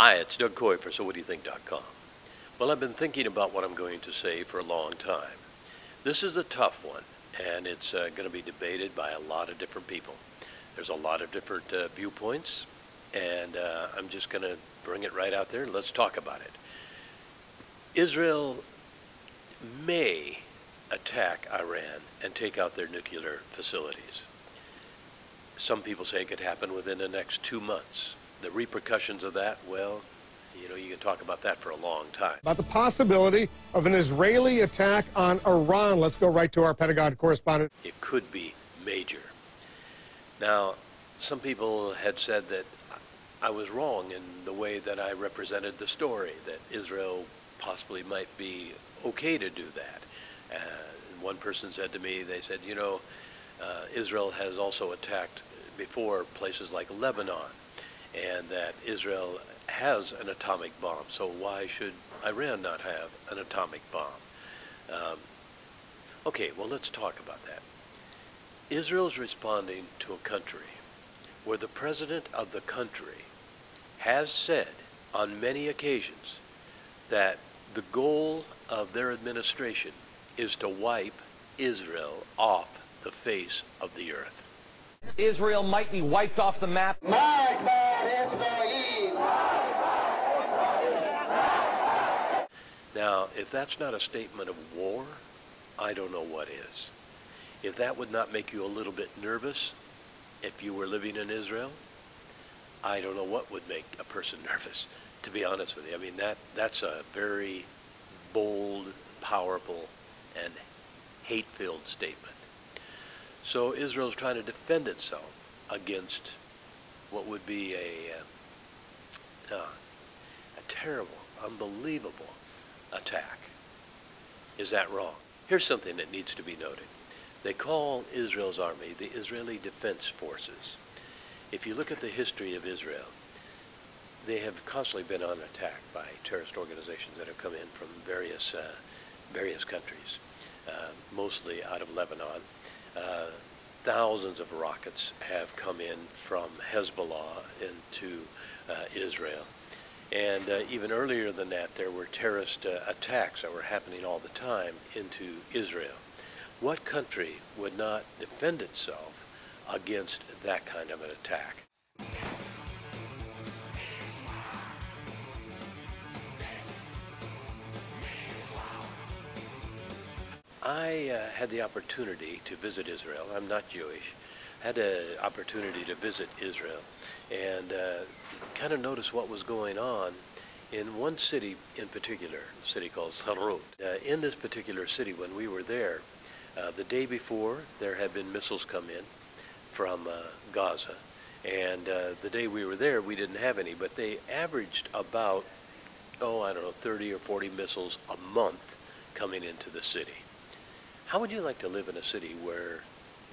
Hi, it's Doug Coy for SoWhatDoYouThink.com. Well, I've been thinking about what I'm going to say for a long time. This is a tough one, and it's going to be debated by a lot of different people. There's a lot of different viewpoints, and I'm just going to bring it right out there. Let's talk about it. Israel may attack Iran and take out their nuclear facilities. Some people say it could happen within the next 2 months. The repercussions of that, well, you can talk about that for a long time. About the possibility of an Israeli attack on Iran. Let's go right to our Pentagon correspondent. It could be major. Now, some people had said that I was wrong in the way that I represented the story, that Israel possibly might be okay to do that. One person said to me, they said, Israel has also attacked before places like Lebanon, and that Israel has an atomic bomb, so why should Iran not have an atomic bomb? Okay, well, let's talk about that. Israel's responding to a country where the president of the country has said on many occasions that the goal of their administration is to wipe Israel off the face of the earth. Israel might be wiped off the map. Now, if that's not a statement of war, I don't know what is. If that would not make you a little bit nervous if you were living in Israel, I don't know what would make a person nervous, to be honest with you. I mean, that's a very bold, powerful, and hate-filled statement. So Israel's trying to defend itself against what would be a terrible, unbelievable attack. Is that wrong? Here's something that needs to be noted. They call Israel's army the Israeli Defense Forces. If you look at the history of Israel, they have constantly been on attack by terrorist organizations that have come in from various countries, mostly out of Lebanon. Thousands of rockets have come in from Hezbollah into Israel. And even earlier than that, there were terrorist attacks that were happening all the time into Israel. What country would not defend itself against that kind of an attack? I had the opportunity to visit Israel. I'm not Jewish. Had the opportunity to visit Israel and kind of notice what was going on in one city in particular, a city called Sarut. In this particular city, when we were there, the day before, there had been missiles come in from Gaza. And the day we were there, we didn't have any, but they averaged about, 30 or 40 missiles a month coming into the city. How would you like to live in a city where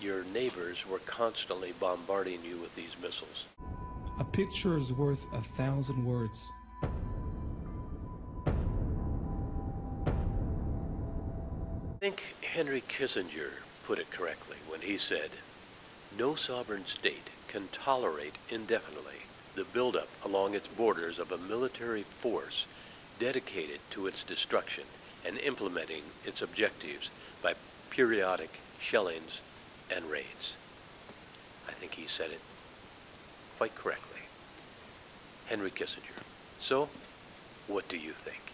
your neighbors were constantly bombarding you with these missiles? A picture is worth 1,000 words. I think Henry Kissinger put it correctly when he said, "No sovereign state can tolerate indefinitely the buildup along its borders of a military force dedicated to its destruction and implementing its objectives by periodic shellings and raids." I think he said it quite correctly. Henry Kissinger. So, what do you think?